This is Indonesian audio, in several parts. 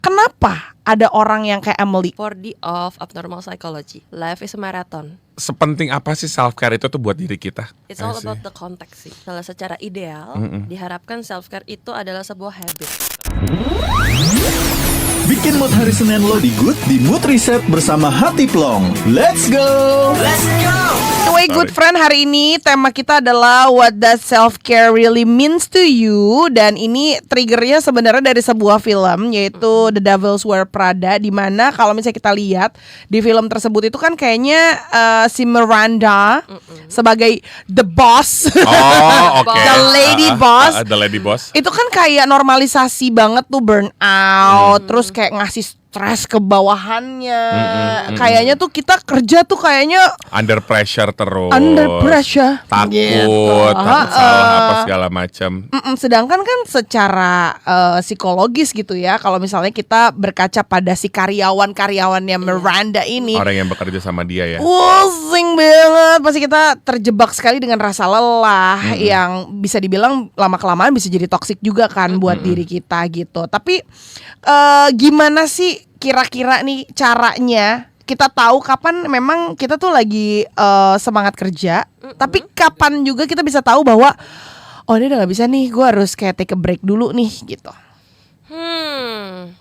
kenapa ada orang yang kayak Emily? 4D of abnormal psychology. Life is a marathon. Sepenting apa sih self care itu tuh buat diri kita? It's all about the context sih. Kalau secara ideal, diharapkan self care itu adalah sebuah habit. Bikin mood hari Senin lo di good di Mood Reset bersama Hati Plong. Let's go! Anyway, good friend, hari ini tema kita adalah What does self-care really means to you? Dan ini triggernya sebenarnya dari sebuah film, yaitu The Devil's Wear Prada. Dimana kalau misalnya kita lihat di film tersebut itu kan kayaknya si Miranda sebagai the boss, Oh, oke. The lady boss. The lady boss. itu kan kayak normalisasi banget tuh burnout, terus kayak ngasih stres ke bawahannya. Kayaknya tuh kita kerja tuh kayaknya Under pressure terus. under pressure. Takut, Gitu. takut salah apa segala macam. Sedangkan kan secara psikologis gitu ya, kalau misalnya kita berkaca pada si karyawannya Miranda ini, Orang yang bekerja sama dia ya. pusing banget, pasti kita terjebak sekali dengan rasa lelah yang bisa dibilang lama-kelamaan bisa jadi toksik juga kan buat diri kita gitu. Tapi gimana sih kira-kira nih caranya kita tahu kapan memang kita tuh lagi semangat kerja, tapi kapan juga kita bisa tahu bahwa oh ini udah gak bisa nih, gue harus kayak take a break dulu nih gitu.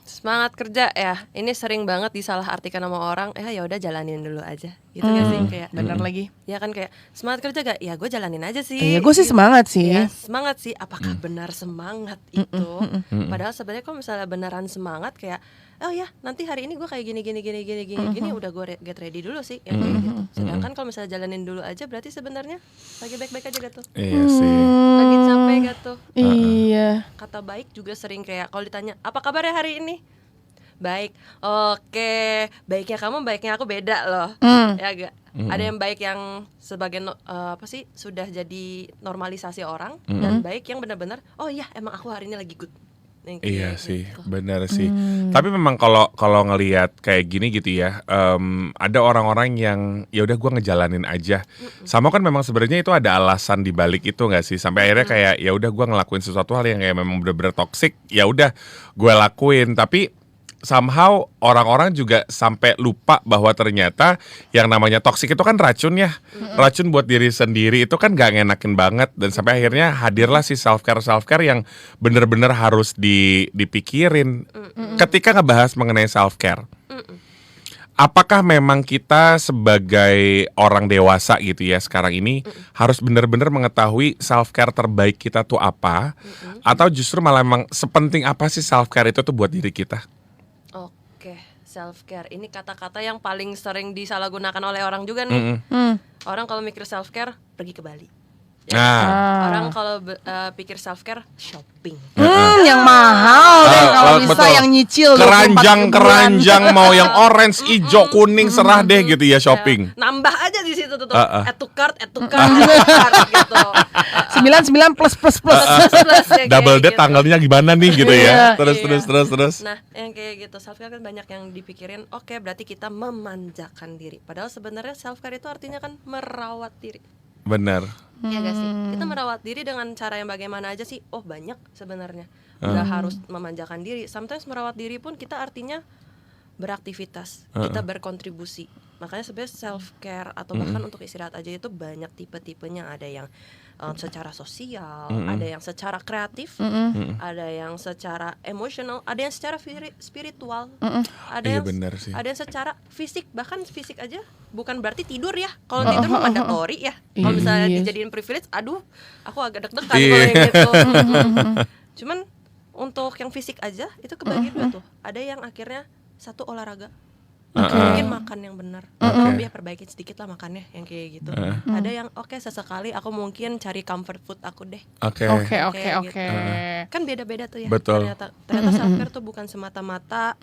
Semangat kerja ya. Ini sering banget disalahartikan sama orang. Ya udah jalanin dulu aja. Gitu kan sih kayak. Bener lagi. Ya kan kayak semangat kerja gak? Ya gue jalanin aja sih. Iya, gue sih semangat sih. Ya, semangat sih. Apakah benar semangat itu? Padahal sebenarnya kalau misalnya beneran semangat kayak oh ya nanti hari ini gue kayak gini udah gue get ready dulu sih ya, kayak gitu. Sedangkan kalau misalnya jalanin dulu aja berarti sebenarnya lagi baik-baik aja gak tuh? Iya sih. Lagi capek gak tuh? Iya. Kata baik juga sering kayak kalau ditanya apa kabarnya hari ini? Baik. Oke, baiknya kamu baiknya aku beda loh. Ya gak? Ada yang baik yang sebagai apa sih sudah jadi normalisasi orang, dan baik yang benar-benar oh iya emang aku hari ini lagi good. Iya sih, benar sih. Tapi memang kalau ngelihat kayak gini gitu ya, ada orang-orang yang ya udah gue ngejalanin aja. Sama kan memang sebenarnya itu ada alasan di balik itu nggak sih? Sampai akhirnya kayak ya udah gue ngelakuin sesuatu hal yang kayak memang bener-bener toksik, ya udah gue lakuin. Tapi somehow orang-orang juga sampai lupa bahwa ternyata yang namanya toksik itu kan racun ya. Racun buat diri sendiri itu kan gak ngenakin banget. Dan sampai akhirnya hadirlah si self-care yang bener-bener harus dipikirin. Ketika ngebahas mengenai self-care, apakah memang kita sebagai orang dewasa gitu ya sekarang ini harus benar-benar mengetahui self-care terbaik kita tuh apa? Atau justru malah memang sepenting apa sih self-care itu tuh buat diri kita? Oke, self care ini kata-kata yang paling sering disalahgunakan oleh orang juga nih. Orang kalau mikir self care pergi ke Bali. Orang kalau pikir self care shopping. Yang mahal deh kalau bisa betul. yang nyicil 24 Keranjang mau yang orange, hijau, kuning serah deh gitu ya shopping. Nambah aja di situ tuh. Add to cart gitu. 99 plus. Double date tanggalnya gimana nih gitu ya. Terus. Nah, yang kayak gitu self care kan banyak yang dipikirin. Oke, berarti kita memanjakan diri. Padahal sebenarnya self care itu artinya kan merawat diri. Benar. Ya gak sih? Kita merawat diri dengan cara yang bagaimana aja sih? Oh banyak sebenarnya. Gak harus memanjakan diri. Sometimes merawat diri pun kita artinya beraktivitas, kita berkontribusi. Makanya sebenarnya self care atau bahkan untuk istirahat aja itu banyak tipe-tipenya. Ada yang secara sosial, ada yang secara kreatif, ada yang secara emosional, ada yang secara spiritual, ada yang benar sih. ada yang secara fisik. Bahkan fisik aja bukan berarti tidur ya. Kalau tidur mah mandatory ya. Kalau misalnya dijadiin privilege, aduh, aku agak deg-degan kalau yang gitu. Cuman untuk yang fisik aja itu kebagi dua tuh. Ada yang akhirnya satu olahraga, mungkin makan yang benar, tapi ya perbaikin sedikit lah makannya yang kayak gitu. Ada yang oke, sesekali aku mungkin cari comfort food aku deh. Oke. Gitu. Kan beda-beda tuh ya. Betul. Ternyata self care tuh bukan semata-mata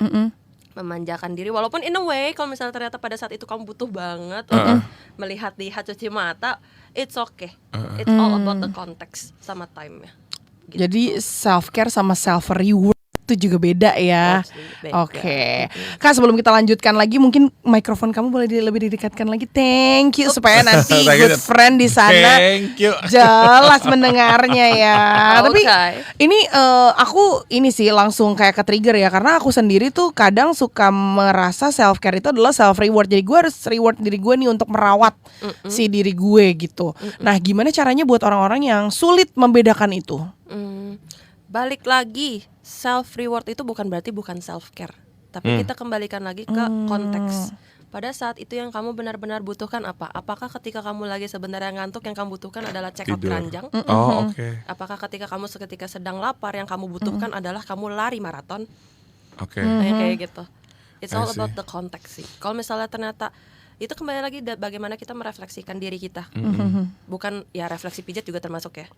memanjakan diri. Walaupun in a way kalau misalnya ternyata pada saat itu kamu butuh banget untuk melihat cuci mata, it's okay. It's all about the context sama time-nya. Gitu. Jadi self care sama self reward itu juga beda ya. Beda. Oke. Kak, sebelum kita lanjutkan lagi, mungkin mikrofon kamu boleh lebih didekatkan lagi. Thank you supaya nanti good friend di sana Thank you. jelas mendengarnya ya. Tapi Okay. ini aku ini sih langsung kayak ke trigger ya, karena aku sendiri tuh kadang suka merasa self care itu adalah self reward. Jadi gue harus reward diri gue nih untuk merawat si diri gue gitu. Nah, gimana caranya buat orang-orang yang sulit membedakan itu? Balik lagi, self reward itu bukan berarti bukan self care, tapi kita kembalikan lagi ke konteks. Pada saat itu yang kamu benar-benar butuhkan apa? Apakah ketika kamu lagi sebenarnya ngantuk yang kamu butuhkan adalah check out Tidur. keranjang? Oh, oke. Apakah ketika kamu seketika sedang lapar yang kamu butuhkan adalah kamu lari maraton? Oke. Nah, yang kayak gitu. It's I all see. about the context sih. Kalau misalnya ternyata itu kembali lagi bagaimana kita merefleksikan diri kita. Bukan ya refleksi pijat juga termasuk ya.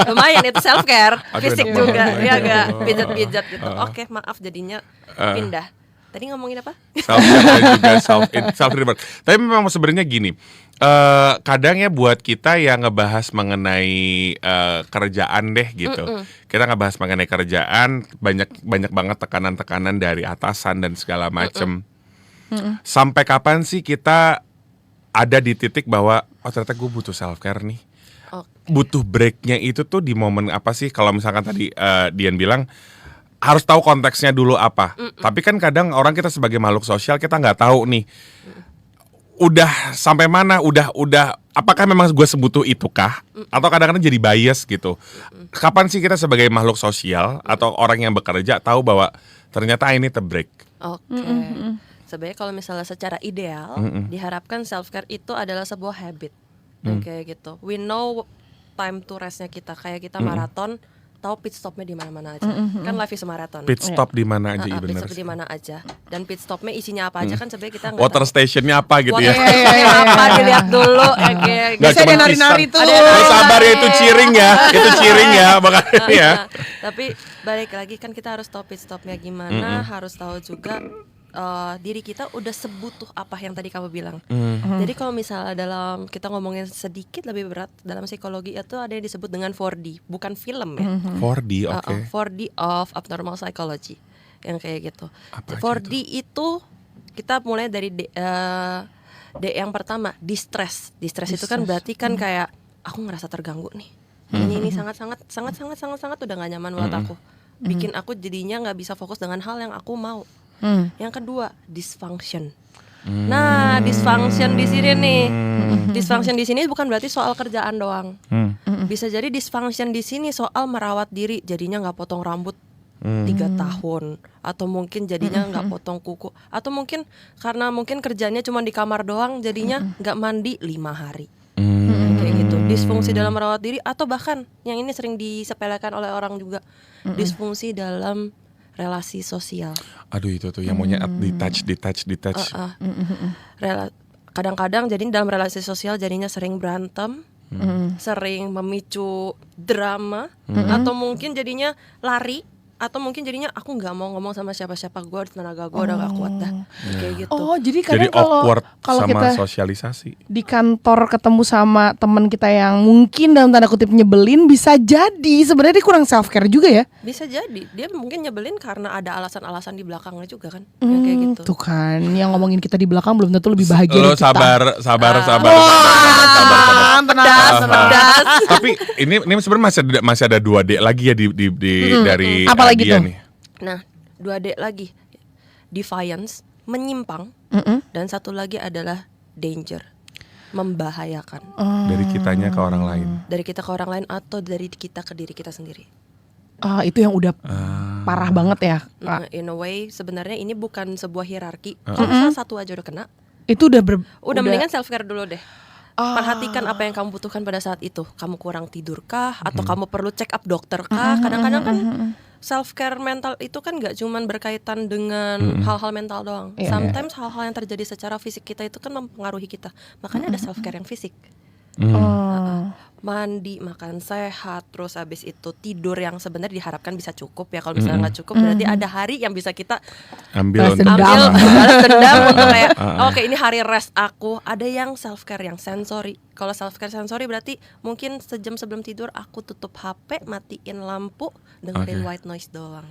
Lumayan itu self care, Aduh, fisik enak juga, banget. ya enggak pijat-pijat gitu. Oke, maaf jadinya pindah. Tadi ngomongin apa? Self care dan juga self reward. Tapi memang sebenarnya gini, kadang ya buat kita yang ngebahas mengenai kerjaan deh gitu. Kita ngebahas mengenai kerjaan, banyak banget tekanan-tekanan dari atasan dan segala macem. Sampai kapan sih kita ada di titik bahwa oh ternyata gue butuh self care nih. Butuh breaknya itu tuh di momen apa sih? Kalau misalkan tadi Dian bilang harus tahu konteksnya dulu apa. Tapi kan kadang orang kita sebagai makhluk sosial kita nggak tahu nih. Udah sampai mana? Udah. Apakah memang gue sebutuh itukah? Atau kadang-kadang jadi bias gitu. Kapan sih kita sebagai makhluk sosial atau orang yang bekerja tahu bahwa ternyata ini break? Oke. Sebenarnya kalau misalnya secara ideal diharapkan self care itu adalah sebuah habit. Kayak gitu. We know time to restnya kita. Kayak kita maraton, tahu pit stopnya di mana-mana aja. Kan life is a marathon. Pit stop di mana aja, Pit benar stop sih. di mana aja. Dan pit stopnya isinya apa aja kan sebenarnya kita nggak Water tahu. stationnya apa gitu Water ya? stationnya apa dilihat dulu ya kayak Nggak Biasanya cuma ada nari-nari pisang. tuh. Lu sabar ya, itu cheering ya, itu cheering ya, makanya ya. Tapi balik lagi kan kita harus tahu pit stopnya gimana, harus tahu juga diri kita udah sebutuh apa yang tadi kamu bilang. Jadi kalau misalnya dalam kita ngomongin sedikit lebih berat dalam psikologi itu ada yang disebut dengan 4D, bukan film ya. 4D, oke. 4D of abnormal psychology yang kayak gitu. Apa aja 4D itu kita mulai dari D yang pertama, distress. Distress itu kan berarti kan kayak aku ngerasa terganggu nih. Ini sangat udah gak nyaman buat aku. Bikin aku jadinya nggak bisa fokus dengan hal yang aku mau. Yang kedua, dysfunction. Nah, dysfunction di sini nih. Dysfunction di sini bukan berarti soal kerjaan doang. Bisa jadi dysfunction di sini soal merawat diri, jadinya nggak potong rambut 3 tahun, atau mungkin jadinya nggak potong kuku, atau mungkin karena mungkin kerjanya cuma di kamar doang, jadinya nggak mandi 5 hari. Kayak gitu. Disfungsi dalam merawat diri, atau bahkan yang ini sering disepelekan oleh orang juga, disfungsi dalam relasi sosial. Aduh itu tuh yang maunya detach. Kadang-kadang jadi dalam relasi sosial jadinya sering berantem, sering memicu drama, atau mungkin jadinya lari, atau mungkin jadinya aku nggak mau ngomong sama siapa-siapa, gue tenaga gue udah gak kuat dah, kayak gitu. Oh, jadi Jadi kadang awkward kalau sama kita sosialisasi. di kantor ketemu sama teman kita yang mungkin dalam tanda kutip nyebelin, bisa jadi sebenarnya dia kurang self care juga ya. Bisa jadi dia mungkin nyebelin karena ada alasan-alasan di belakangnya juga kan, yang kayak gitu. Tuh kan, yang ngomongin kita di belakang belum tentu lebih bahagia Lo dari kita. sabar. Pedas. Tapi ini sebenarnya masih ada 2D lagi ya di dari Apa lagi Dian tuh? nih. Nah, 2D lagi, defiance, menyimpang, dan satu lagi adalah danger, membahayakan. Dari kitanya ke orang lain. Dari kita ke orang lain atau dari kita ke diri kita sendiri. Itu yang udah parah banget ya. Nah, in a way sebenarnya ini bukan sebuah hierarki. Kalau misalnya satu aja udah kena, Itu udah mendingan self care dulu deh. Perhatikan apa yang kamu butuhkan pada saat itu. Kamu kurang tidur kah? Atau kamu perlu check up dokter kah? Kadang-kadang kan self care mental itu kan gak cuman berkaitan dengan hal-hal mental doang. Sometimes hal-hal yang terjadi secara fisik kita itu kan mempengaruhi kita. Makanya ada self care yang fisik. Mandi, makan sehat, terus habis itu tidur yang sebenarnya diharapkan bisa cukup ya. Kalau misalnya nggak cukup berarti ada hari yang bisa kita Ambil balas dendam untuk kayak oke, ini hari rest aku. Ada yang self care yang sensory. Kalau self care sensory berarti mungkin sejam sebelum tidur aku tutup HP, matiin lampu, dengerin white noise doang.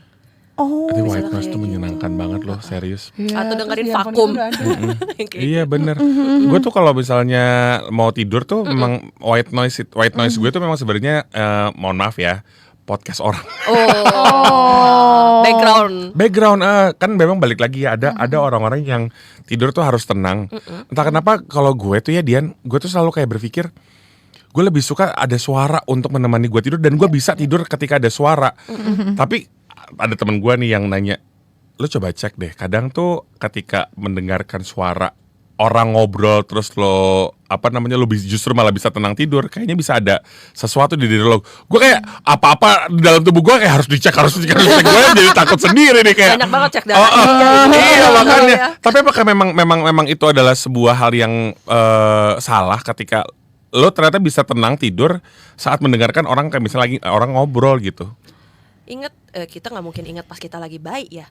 Oh, Tapi misalnya white noise kayak tuh gitu. menyenangkan banget loh, serius. iya, Atau terus dengerin di handphone vakum. itu udah ada. Yang kayak Iya gitu. bener. Gue tuh kalau misalnya mau tidur tuh memang white noise gue tuh memang sebenarnya mohon maaf ya, podcast orang. Oh. Background. Kan memang balik lagi ya, ada orang-orang yang tidur tuh harus tenang. Entah kenapa kalau gue tuh ya Dian, gue tuh selalu kayak berpikir gue lebih suka ada suara untuk menemani gue tidur, dan gue bisa tidur ketika ada suara. Tapi ada temen gue nih yang nanya, lo coba cek deh, kadang tuh ketika mendengarkan suara orang ngobrol terus lo lo justru malah bisa tenang tidur, kayaknya bisa ada sesuatu di diri lo. Gue kayak apa-apa di dalam tubuh gue kayak harus dicek. Gue jadi takut sendiri nih kayak. Banyak banget cek darah. Iya makanya. Ya. Tapi apakah memang itu adalah sebuah hal yang salah ketika lo ternyata bisa tenang tidur saat mendengarkan orang kayak misalnya lagi orang ngobrol gitu? Ingat, kita nggak mungkin ingat pas kita lagi baik ya.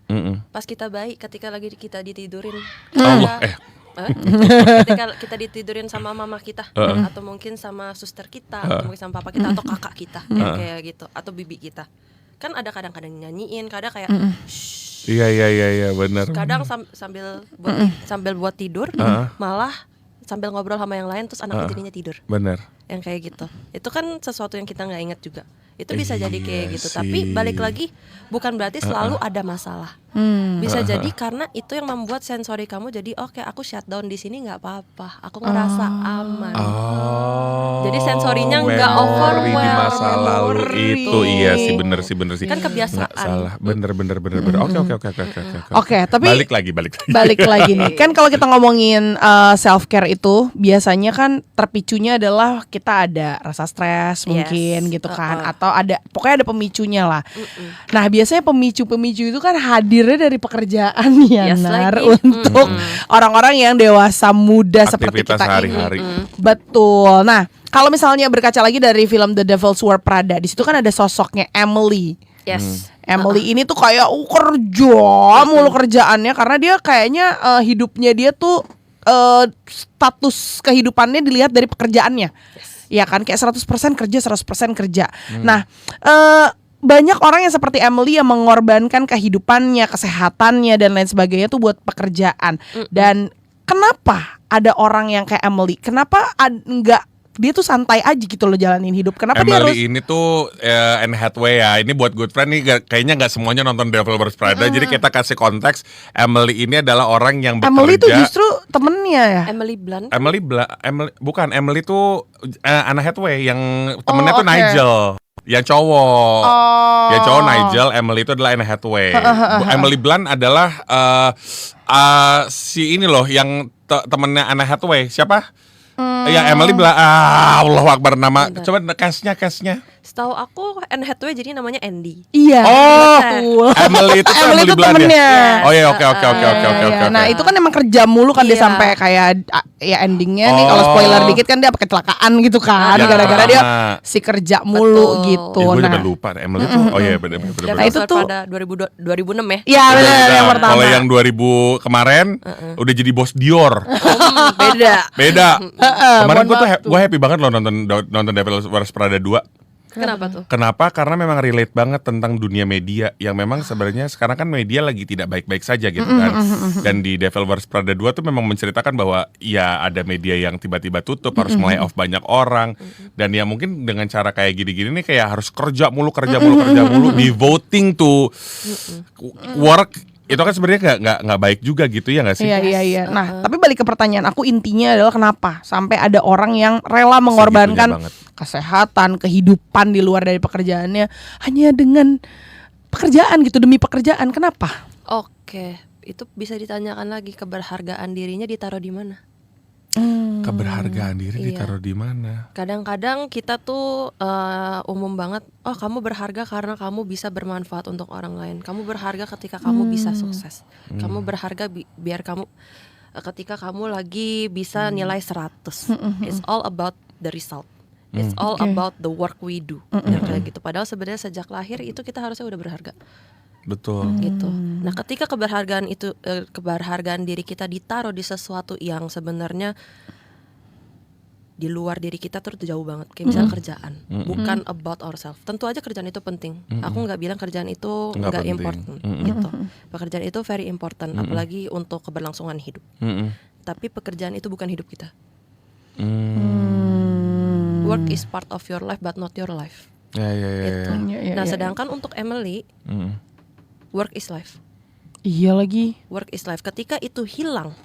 Pas kita baik, ketika lagi kita ditidurin. Allah, Ketika kita ditidurin sama mama kita, atau mungkin sama suster kita, atau mungkin sama papa kita, atau kakak kita, yang kayak gitu, atau bibi kita. Kan ada kadang-kadang nyanyiin, kadang kayak shh. Iya benar. Kadang sambil buat tidur, malah sambil ngobrol sama yang lain, terus anaknya jadinya tidur. Benar. Yang kayak gitu. Itu kan sesuatu yang kita nggak ingat juga. Itu bisa jadi kayak Iya gitu. sih. Tapi balik lagi, bukan berarti selalu ada masalah. Bisa jadi karena itu yang membuat sensori kamu jadi oke, aku shutdown di sini nggak apa-apa. Aku ngerasa aman. Jadi sensorinya nggak memori overwhelm. di masa lalu itu. Iya sih, bener sih. Kan kebiasaan. Nggak salah, bener. Oke. Oke, tapi balik lagi. balik lagi nih. Kan kalau kita ngomongin self care itu biasanya kan terpicunya adalah kita ada rasa stres mungkin gitu kan, atau pokoknya ada pemicunya lah. Nah, biasanya pemicu itu kan hadirnya dari pekerjaan ya, Yes, Nar, lagi. untuk orang-orang yang dewasa muda seperti Aktivitas kita sehari-hari. ini. Betul. Nah, kalau misalnya berkaca lagi dari film The Devil's Wear Prada, di situ kan ada sosoknya Emily. Yes. Emily ini tuh kayak kerja mulu kerjaannya, karena dia kayaknya hidupnya dia tuh status kehidupannya dilihat dari pekerjaannya. Ya kan, kayak 100% kerja, 100% kerja. Nah, banyak orang yang seperti Emily yang mengorbankan kehidupannya, kesehatannya dan lain sebagainya tuh buat pekerjaan. Dan kenapa ada orang yang kayak Emily? Kenapa enggak dia tuh santai aja gitu loh jalanin hidup? Kenapa dia harus Emily ini tuh Anne Hathaway ya. Ini buat good friend nih, kayaknya nggak semuanya nonton Devil Wears Prada. Jadi kita kasih konteks, Emily ini adalah orang yang bekerja. Emily tuh justru temennya ya? Emily Blunt. Bukan, Emily tuh Anne Hathaway yang temennya tuh oke. Nigel, yang cowok. Oh. Yang cowok Nigel, Emily itu adalah Anne Hathaway. Emily Blunt adalah si ini loh yang temennya Anne Hathaway. Siapa? Ya Emily Blunt. Allahu Akbar, nama. Bentar. Coba cast-nya. Setahu aku Anne Hathaway jadi namanya Andy. Iya. Oh, betul. Emily itu tuh Emily Emily itu Blunt temennya. ya. Oh ya, oke. Iya. Nah itu kan emang kerja mulu kan dia Iya. sampai kayak ya endingnya nih, kalau Oh. spoiler dikit kan dia kecelakaan gitu kan, Yang gara-gara dia pertama. si kerja mulu Betul. gitu. Gue Nah udah lupa Emily tuh. Oh iya benar. Nah, itu tuh- pada 2006 ya. iya benar yang pertama. Kalau yang 2000 kemarin udah jadi bos Dior. Beda. Beda. Kemarin mohon maaf gue happy banget loh nonton Devil Wears Prada 2. Kenapa tuh? Kenapa? Karena memang relate banget tentang dunia media yang memang sebenarnya sekarang kan media lagi tidak baik-baik saja gitu kan. Dan di Devil Wears Prada 2 tuh memang menceritakan bahwa ya ada media yang tiba-tiba tutup, harus mulai off banyak orang. Dan ya mungkin dengan cara kayak gini-gini nih kayak harus kerja mulu, devoting to work. Itu kan sebenarnya nggak baik juga gitu ya nggak sih? Iya. Nah, tapi balik ke pertanyaan aku, intinya adalah kenapa sampai ada orang yang rela mengorbankan banget. kesehatan, kehidupan di luar dari pekerjaannya hanya dengan pekerjaan gitu, demi pekerjaan. Kenapa? Oke, itu bisa ditanyakan lagi, keberhargaan dirinya ditaruh di mana? Keberhargaan diri Iya. ditaruh di mana? Kadang-kadang kita tuh umum banget, oh kamu berharga karena kamu bisa bermanfaat untuk orang lain. Kamu berharga ketika kamu bisa sukses. Kamu berharga biar kamu ketika kamu lagi bisa nilai 100. It's all about the result. It's all Oke. about the work we do. Ya, kayak gitu. Padahal sebenarnya sejak lahir itu kita harusnya udah berharga. Betul. Gitu. Nah, ketika keberhargaan itu keberhargaan diri kita ditaruh di sesuatu yang sebenarnya di luar diri kita tuh jauh banget. Kayak misalnya kerjaan, bukan about ourselves. Tentu aja kerjaan itu penting. Aku nggak bilang kerjaan itu nggak penting. important, gitu. Pekerjaan itu very important, apalagi untuk keberlangsungan hidup. Tapi pekerjaan itu bukan hidup kita. Work is part of your life, but not your life. Gitu. Nah, sedangkan untuk Emily, work is life. Iya lagi. Work is life. Ketika itu hilang,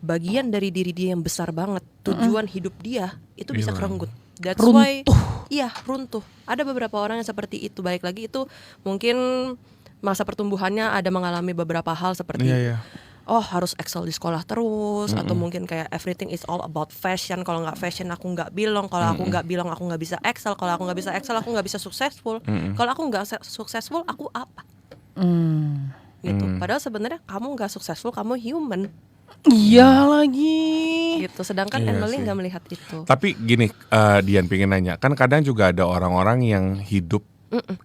bagian dari diri dia yang besar banget, tujuan hidup dia itu bisa kerenggut. That's why, iya runtuh. Ada beberapa orang yang seperti itu. Balik lagi itu mungkin masa pertumbuhannya ada mengalami beberapa hal seperti oh harus excel di sekolah terus, atau mungkin kayak everything is all about fashion. Kalau nggak fashion aku nggak bilang, kalau aku nggak bilang aku nggak bisa excel, kalau aku nggak bisa excel aku nggak bisa successful, kalau aku nggak successful aku apa? Gitu. Padahal sebenarnya kamu nggak successful, kamu human. Iya lagi. Gitu. Sedangkan Iya Emily sih. nggak melihat itu. Tapi gini, Dian pengen nanya, kan kadang juga ada orang-orang yang hidup.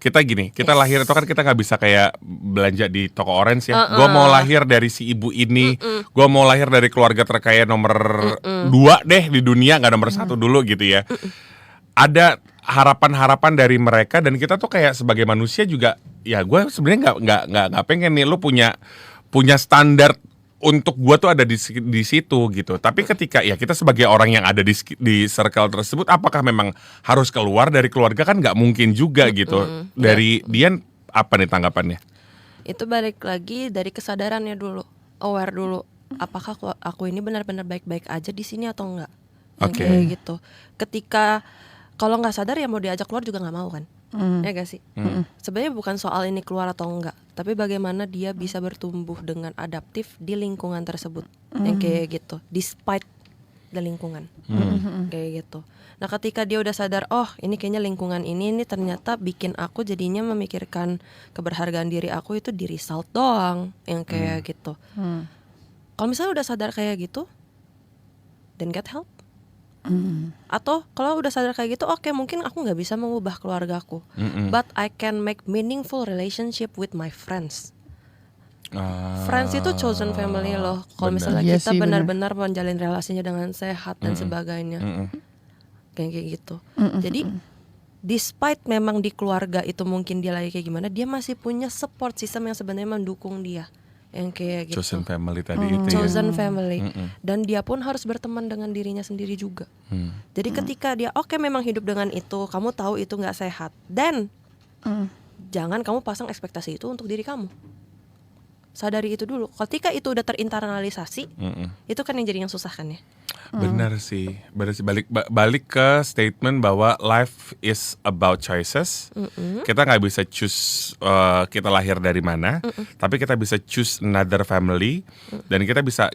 Kita gini, kita lahir itu kan kita nggak bisa kayak belanja di toko orange ya. Gue mau lahir dari si ibu ini, gue mau lahir dari keluarga terkaya nomor 2 deh di dunia, nggak nomor 1 dulu gitu ya. Ada harapan-harapan dari mereka dan kita tuh kayak sebagai manusia juga, ya gue sebenarnya nggak pengen nih lu punya standar untuk gua tuh ada di situ gitu. Tapi ketika ya kita sebagai orang yang ada di circle tersebut, apakah memang harus keluar dari keluarga, kan nggak mungkin juga gitu. Dari Dian apa nih tanggapannya? Itu balik lagi dari kesadarannya dulu, aware dulu. Apakah aku ini benar-benar baik-baik aja di sini atau enggak? Oke. Kayak gitu. Ketika kalau nggak sadar ya mau diajak keluar juga nggak mau kan? Ya gak sih? Sebenarnya bukan soal ini keluar atau enggak, tapi bagaimana dia bisa bertumbuh dengan adaptif di lingkungan tersebut, yang kayak gitu, despite the lingkungan, kayak gitu. Nah, ketika dia udah sadar, oh ini kayaknya lingkungan ini ternyata bikin aku jadinya memikirkan keberhargaan diri aku itu di result doang, yang kayak gitu. Kalau misalnya udah sadar kayak gitu, then get help. Atau kalau udah sadar kayak gitu, oke, mungkin aku nggak bisa mengubah keluargaku, but I can make meaningful relationship with my friends. Friends itu chosen family loh. Kalau misalnya Iya kita sih, benar-benar menjalin relasinya dengan sehat dan sebagainya, kayak gitu. Jadi despite memang di keluarga itu mungkin dia lagi kayak gimana, dia masih punya support system yang sebenarnya mendukung dia, yang kayak gitu. Chosen family tadi itu ya. Chosen family. Dan dia pun harus berteman dengan dirinya sendiri juga. Jadi ketika dia memang hidup dengan itu, kamu tahu itu nggak sehat, dan jangan kamu pasang ekspektasi itu untuk diri kamu. Sadari itu dulu. Ketika itu udah terinternalisasi, itu kan yang jadi yang susah kan ya. Benar sih. Balik ke statement bahwa life is about choices. Kita nggak bisa choose kita lahir dari mana, tapi kita bisa choose another family, dan kita bisa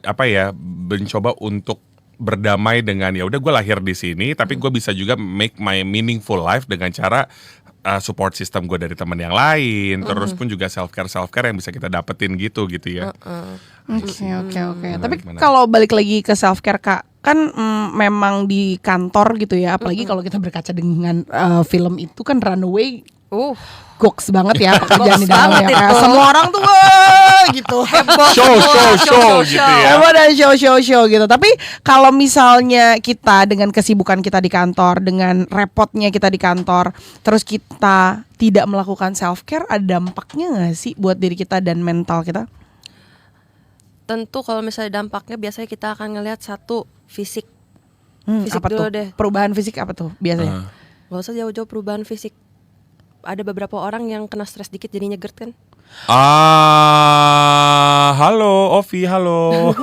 mencoba untuk berdamai dengan ya udah gue lahir di sini, tapi gue bisa juga make my meaningful life dengan cara support system gue dari teman yang lain, terus pun juga self care yang bisa kita dapetin gitu ya. Oke. Tapi kalau balik lagi ke self care Kak, kan memang di kantor gitu ya, apalagi kalau kita berkaca dengan film itu kan Runaway, goks banget ya pekerjaan di dalam ya. Kayak semua orang tuh gitu heboh, show gitu ya. heboh dan show gitu. Tapi kalau misalnya kita dengan kesibukan kita di kantor, dengan repotnya kita di kantor, terus kita tidak melakukan self care, ada dampaknya nggak sih buat diri kita dan mental kita? Tentu kalau misalnya dampaknya biasanya kita akan ngelihat satu fisik. Fisik Apa dulu tuh? deh. Perubahan fisik apa tuh biasanya? Gak usah jauh-jauh perubahan fisik. Ada beberapa orang yang kena stres dikit jadinya GERD kan. Halo Ovi, halo.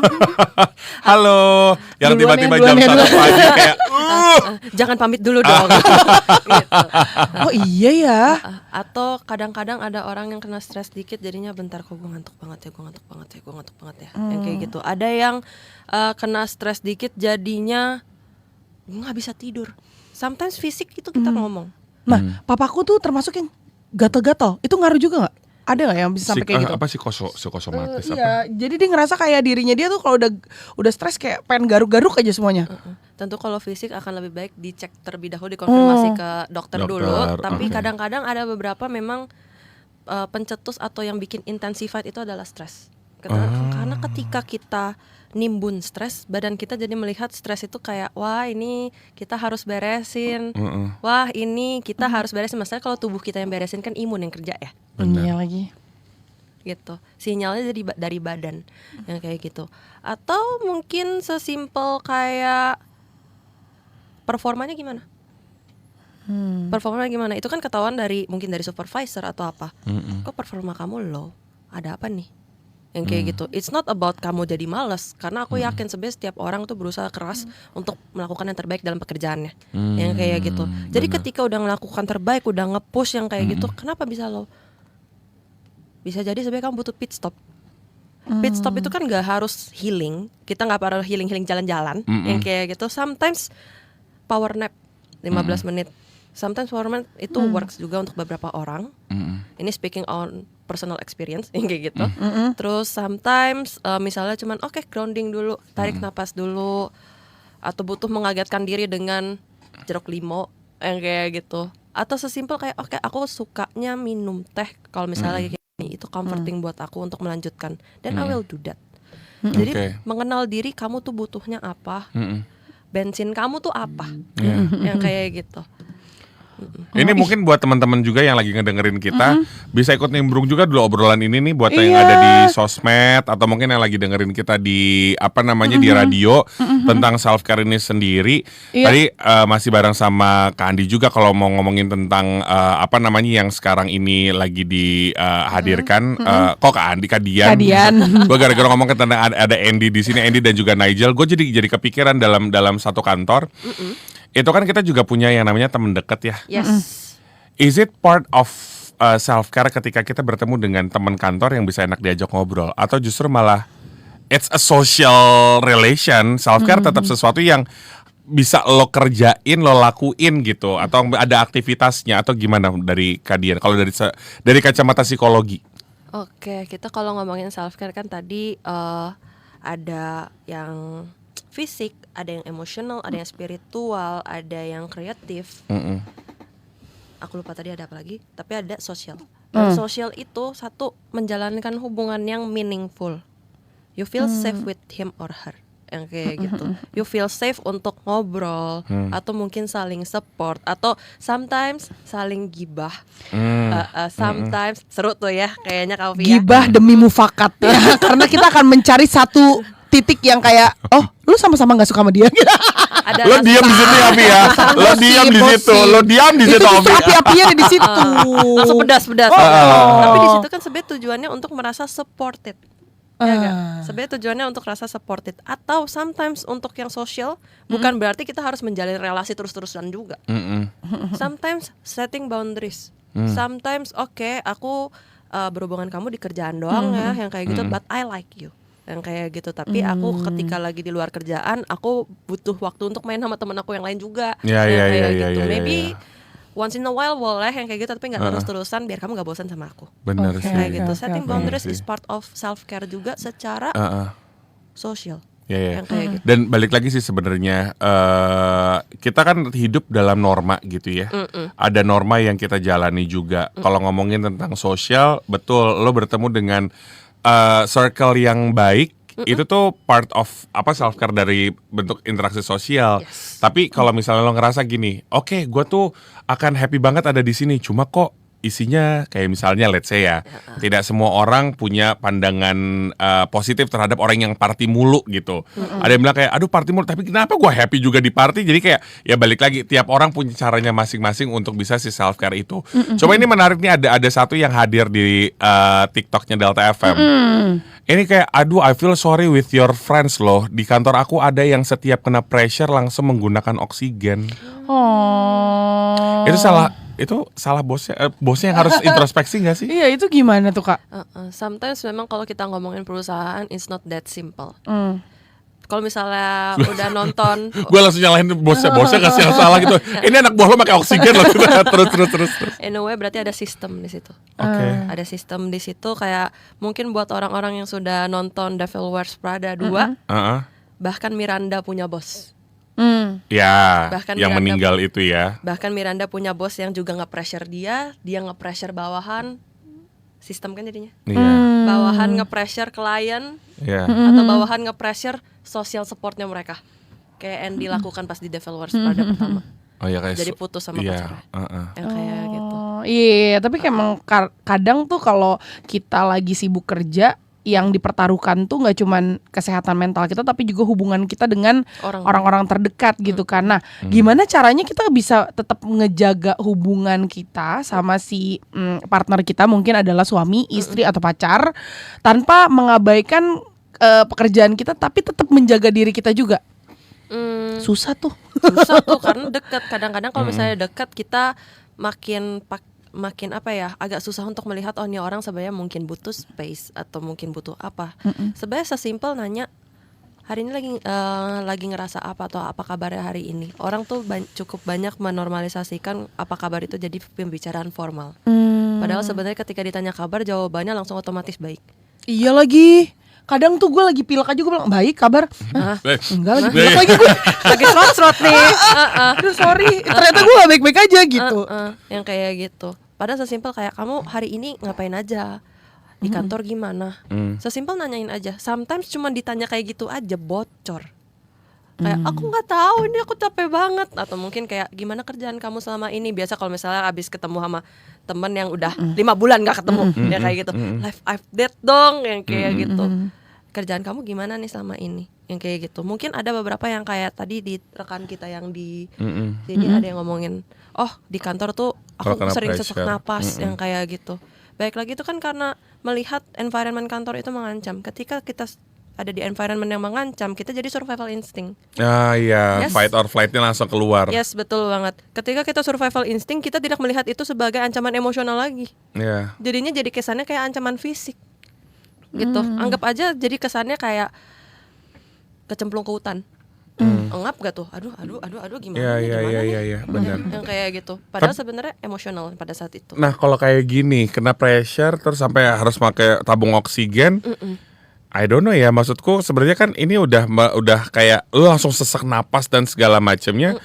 Halo. Yang tiba-tiba Duluan jam ya. 1 pagi kayak Jangan pamit dulu dong. Gitu. Oh iya ya. Atau kadang-kadang ada orang yang kena stres dikit jadinya bentar kok gue ngantuk banget ya. Yang kayak gitu. Ada yang kena stres dikit jadinya nggak bisa tidur. Sometimes fisik itu kita ngomong. Nah, papaku tuh termasuk yang gatal-gatal. Itu ngaruh juga nggak? Ada nggak yang bisa sampai kayak gitu? Apa sih psikosomatis apa? Iya, jadi dia ngerasa kayak dirinya dia tuh kalau udah stres kayak pengen garuk-garuk aja semuanya. Tentu kalau fisik akan lebih baik dicek terlebih dahulu, dikonfirmasi ke dokter dulu. Tapi kadang-kadang ada beberapa memang pencetus atau yang bikin intensified itu adalah stres. Karena ketika kita nimbun stres, badan kita jadi melihat stres itu kayak wah ini kita harus beresin, wah ini kita harus beresin. Maksudnya kalau tubuh kita yang beresin kan imun yang kerja ya, Iya lagi. gitu. Sinyalnya jadi dari badan yang kayak gitu. Atau mungkin sesimpel kayak performanya gimana? Performanya gimana? Itu kan ketahuan dari mungkin dari supervisor atau apa. Kok performa kamu low? Ada apa nih? Yang kayak gitu. It's not about kamu jadi malas, karena aku yakin sebenarnya setiap orang tuh berusaha keras untuk melakukan yang terbaik dalam pekerjaannya. Yang kayak gitu. Jadi ketika udah melakukan terbaik, udah nge-push yang kayak gitu, kenapa bisa low? Bisa jadi sebenarnya kamu butuh pit stop. Pit stop itu kan gak harus healing. Kita gak perlu healing jalan-jalan. Yang kayak gitu. Sometimes power nap 15 menit. Sometimes power nap itu works juga untuk beberapa orang. Ini speaking on personal experience yang kayak gitu. Terus sometimes misalnya cuman grounding dulu, tarik napas dulu, atau butuh mengagetkan diri dengan jeruk limau yang kayak gitu. Atau sesimpel kayak aku sukanya minum teh kalau misalnya kayak gini, itu comforting buat aku untuk melanjutkan. Dan I will do that. Jadi mengenal diri kamu tuh butuhnya apa, bensin kamu tuh apa, yang kayak gitu. Ini mungkin buat teman-teman juga yang lagi ngedengerin kita bisa ikut nimbrung juga dulu obrolan ini nih buat yang ada di sosmed atau mungkin yang lagi dengerin kita di di radio tentang self care ini sendiri. Tadi masih bareng sama Kak Andi juga kalau mau ngomongin tentang yang sekarang ini lagi dihadirkan. Kok Kak Andi, Kak Dian. Gue gara-gara ngomong tentang ada Andy di sini, Andy dan juga Nigel, gue jadi kepikiran dalam satu kantor. Itu kan kita juga punya yang namanya teman dekat ya. Yes. Is it part of self care ketika kita bertemu dengan teman kantor yang bisa enak diajak ngobrol, atau justru malah it's a social relation? Self care tetap sesuatu yang bisa lo kerjain, lo lakuin gitu, atau ada aktivitasnya, atau gimana dari Kadian? Kalau dari kacamata psikologi. Oke, kita kalau ngomongin self care kan tadi ada yang fisik, ada yang emosional, ada yang spiritual, ada yang kreatif. Aku lupa tadi ada apa lagi, tapi ada sosial. Dan sosial itu satu, menjalankan hubungan yang meaningful. You feel safe with him or her, yang kayak gitu. You feel safe untuk ngobrol, atau mungkin saling support, atau sometimes saling gibah. Sometimes seru tuh ya, kayaknya Kak Ovi ya. Gibah demi mufakat ya. Karena kita akan mencari satu titik yang kayak, oh lu sama-sama gak suka sama dia. Ada Lo diam di situ ya, Abi ya. Lo diam di situ. Lo diam di situ, Itu Abi. api-apinya ada di situ. langsung pedas. Tapi di situ kan sebenarnya tujuannya untuk merasa supported. Ya gak? Sebenarnya tujuannya untuk rasa supported. Atau sometimes untuk yang sosial, bukan berarti kita harus menjalin relasi terus-terusan juga. Sometimes setting boundaries. Sometimes aku berhubungan kamu di kerjaan doang ya, yang kayak gitu, but I like you, yang kayak gitu. Tapi aku ketika lagi di luar kerjaan, aku butuh waktu untuk main sama teman aku yang lain juga. Maybe once in a while boleh yang kayak gitu, tapi nggak terus-terusan biar kamu nggak bosan sama aku. Benar sih. Kayak gitu. Setting boundaries is part of self care juga secara sosial. Yang kayak gitu. Dan balik lagi sih sebenarnya kita kan hidup dalam norma gitu ya. Ada norma yang kita jalani juga. Kalau ngomongin tentang sosial, betul, lo bertemu dengan circle yang baik. Itu tuh part of self care dari bentuk interaksi sosial. Tapi kalau misalnya lo ngerasa gini, oke, gue tuh akan happy banget ada di sini, cuma kok isinya kayak misalnya let's say ya, tidak semua orang punya pandangan positif terhadap orang yang party mulu gitu. Ada yang bilang kayak aduh party mulu, tapi kenapa gue happy juga di party? Jadi kayak ya balik lagi, tiap orang punya caranya masing-masing untuk bisa si self care itu. Coba ini menarik nih, ada satu yang hadir di TikToknya Delta FM. Ini kayak aduh I feel sorry with your friends loh. Di kantor aku ada yang setiap kena pressure langsung menggunakan oksigen. Itu salah bosnya yang harus introspeksi gak sih? Iya, itu gimana tuh Kak? Sometimes memang kalau kita ngomongin perusahaan, it's not that simple. Kalau misalnya udah nonton, gue langsung nyalahin bosnya kasih yang salah gitu. Ini anak buah lo pakai oksigen loh. terus. In a way berarti ada sistem di situ. Oke. Ada sistem di situ, kayak mungkin buat orang-orang yang sudah nonton Devil Wears Prada 2, bahkan Miranda punya bos. Ya, Bahkan yang Miranda meninggal itu ya. Bahkan Miranda punya bos yang juga nge-pressure dia nge-pressure bawahan. Sistem kan jadinya. Iya. bawahan nge-pressure klien Iya. atau bawahan nge-pressure social supportnya mereka. Kayak yang dilakukan pas di developers pada pertama. Oh ya kayak Jadi putus sama iya, pacarnya. Yang kayak gitu. Iya, tapi kayak emang kadang tuh kalau kita lagi sibuk kerja, yang dipertaruhkan tuh nggak cuman kesehatan mental kita, tapi juga hubungan kita dengan orang-orang terdekat gitu kan. Nah, gimana caranya kita bisa tetap ngejaga hubungan kita sama si partner kita, mungkin adalah suami, istri atau pacar, tanpa mengabaikan pekerjaan kita, tapi tetap menjaga diri kita juga. Susah tuh. Susah tuh karena dekat. Kadang-kadang kalau misalnya dekat kita makin apa ya, agak susah untuk melihat oh ini orang sebenarnya mungkin butuh space atau mungkin butuh apa. Sebenarnya sesimpel nanya hari ini lagi ngerasa apa atau apa kabarnya hari ini. Orang tuh cukup banyak menormalisasikan apa kabar itu jadi pembicaraan formal. Padahal sebenarnya ketika ditanya kabar jawabannya langsung otomatis baik. Iya lagi. Kadang tuh gue lagi pilek aja gue bilang baik kabar. Enggak lagi pilek lagi gue. Lagi serot-serot nih. Aduh sorry, ternyata gue gak baik-baik aja gitu. Yang kayak gitu. Padahal sesimpel kayak kamu hari ini ngapain aja, di kantor gimana. Sesimpel nanyain aja. Sometimes cuma ditanya kayak gitu aja bocor. Kayak aku nggak tahu ini aku capek banget. Atau mungkin kayak gimana kerjaan kamu selama ini. Biasa kalau misalnya abis ketemu sama temen yang udah 5 bulan nggak ketemu, ya kayak gitu. Life update dong, yang kayak gitu. Kerjaan kamu gimana nih selama ini, yang kayak gitu. Mungkin ada beberapa yang kayak tadi di rekan kita yang di sini ada yang ngomongin, oh di kantor tuh aku sering sesak napas, yang kayak gitu. Baik lagi itu kan karena melihat environment kantor itu mengancam. Ketika kita ada di environment yang mengancam, kita jadi survival instinct. Ah iya, Yes. fight or flight-nya langsung keluar. Yes, betul banget. Ketika kita survival instinct, kita tidak melihat itu sebagai ancaman emosional lagi. Iya. Jadinya jadi kesannya kayak ancaman fisik. Gitu. Anggap aja jadi kesannya kayak kecemplung ke hutan. Engap gak tuh? Aduh gimana? Iya, benar. Yang kayak gitu. Padahal sebenarnya emosional pada saat itu. Nah, kalau kayak gini, kena pressure terus sampai harus pakai tabung oksigen. I don't know ya, maksudku sebenarnya kan ini udah kayak lu langsung sesak napas dan segala macamnya.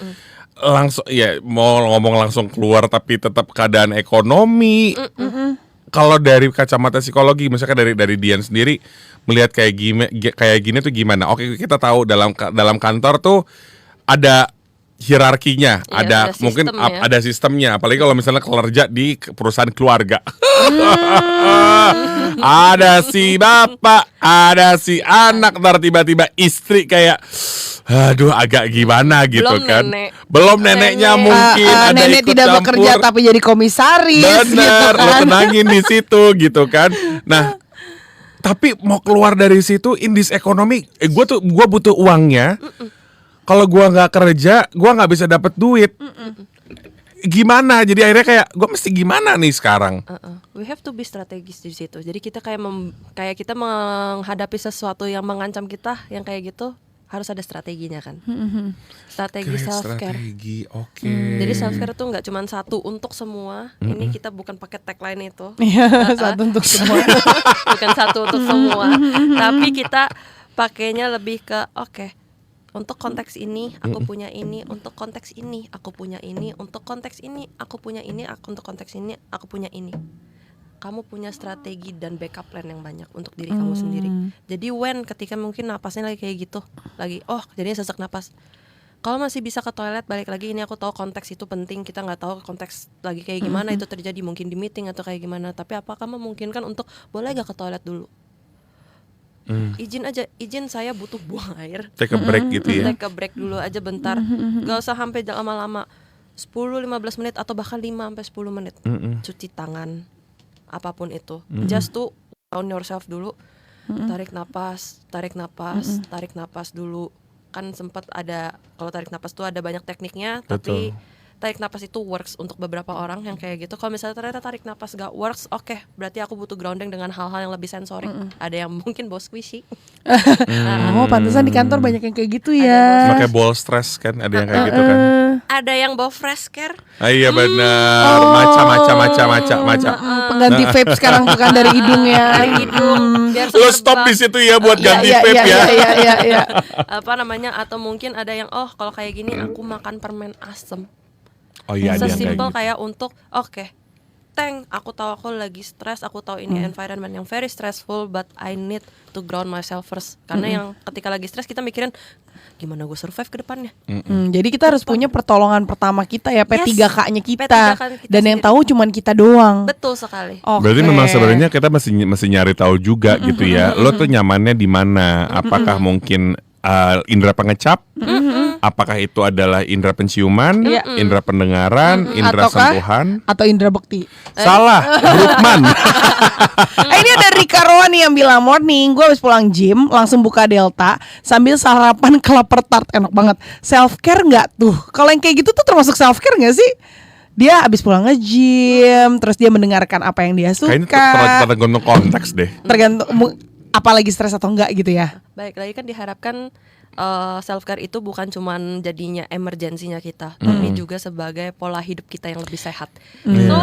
Langsung ya mau ngomong langsung keluar tapi tetap keadaan ekonomi. Kalau dari kacamata psikologi, misalkan dari Dian sendiri melihat kayak gini tuh gimana? Oke, kita tahu dalam kantor tuh ada hierarkinya, Iya, ada ada mungkin sistem ya. ada sistemnya. Apalagi kalau misalnya kerja di perusahaan keluarga, ada si bapak, ada si anak, ntar tiba-tiba istri kayak, aduh agak gimana gitu Belum kan? nenek. Belum neneknya Nenek. mungkin ada Nenek ikut tidak campur. bekerja tapi jadi komisaris gitu Bener, lo kan. tenangin di situ gitu kan. Nah, tapi mau keluar dari situ in this economy, gue butuh uangnya. Kalau gue nggak kerja, gue nggak bisa dapet duit. Gimana? Jadi akhirnya kayak gue mesti gimana nih sekarang? We have to be strategis di situ. Jadi kita kayak kita menghadapi sesuatu yang mengancam kita, yang kayak gitu harus ada strateginya kan. Strategi self care. Strategi, oke. Jadi self care tuh nggak cuma satu untuk semua. Ini kita bukan pakai tagline itu. Iya, satu untuk semua. Bukan satu untuk semua. Tapi kita pakainya lebih ke oke. Untuk konteks ini aku punya ini, untuk konteks ini aku punya ini, untuk konteks ini aku punya ini, untuk konteks ini aku punya ini. Kamu punya strategi dan backup plan yang banyak untuk diri kamu sendiri. Jadi ketika mungkin napasnya lagi kayak gitu, lagi jadinya sesak napas. Kalau masih bisa ke toilet, balik lagi ini aku tahu konteks itu penting. Kita nggak tahu konteks lagi kayak gimana itu terjadi, mungkin di meeting atau kayak gimana. Tapi apakah memungkinkan untuk boleh gak ke toilet dulu? Izin saya butuh buang air. Take a break gitu ya. Take a break dulu aja bentar. Gak usah sampai lama-lama. 10-15 menit atau bahkan 5-10 menit. Cuci tangan, apapun itu. Just to down yourself dulu. Tarik napas dulu. Kan sempat ada, kalau tarik napas tuh ada banyak tekniknya. Tapi tarik napas itu works untuk beberapa orang yang kayak gitu. Kalau misalnya ternyata tarik napas gak works, oke, berarti aku butuh grounding dengan hal-hal yang lebih sensorik. Ada yang mungkin bawa squishy. Oh, pantesan di kantor banyak yang kayak gitu ya. Pakai ball stress kan, ada yang kayak gitu kan. Ada yang bawa fresh care. Ah, iya benar, maca. Pengganti vape sekarang bukan dari hidungnya. Dari hidung. Biar Lo stop di situ ya buat ganti vape ya. Iya. apa namanya, atau mungkin ada yang kalau kayak gini aku makan permen asem. Oh iya, ada yang kayak Sesimpel gitu. kayak untuk Aku tahu aku lagi stres, aku tahu ini environment yang very stressful, but I need to ground myself first. Karena yang ketika lagi stres kita mikirin gimana gue survive ke depannya. Jadi kita harus punya pertolongan pertama kita ya, P3K-nya kita. P3K kita Dan yang sendiri. tahu cuman kita doang. Betul sekali. Oke. Berarti memang sebenarnya kita mesti nyari tahu juga gitu ya. Lo tuh nyamannya di mana? Apakah mungkin indera pengecap? Apakah itu adalah indera penciuman, indera pendengaran, indera Ataukah- sentuhan? atau indra bekti. Salah, Grupman. Ini ada Rika Rowan nih yang bilang, morning, gue habis pulang gym langsung buka Delta sambil sarapan kelapa tart, enak banget. Self care nggak tuh? Kalau yang kayak gitu tuh termasuk self care nggak sih? Dia habis pulang nge-gym, terus dia mendengarkan apa yang dia Kayaknya suka. tergantung konteks deh. Tergantung apa lagi stres atau enggak gitu ya. Baik lagi kan diharapkan self care itu bukan cuman jadinya emergensinya kita, tapi juga sebagai pola hidup kita yang lebih sehat. So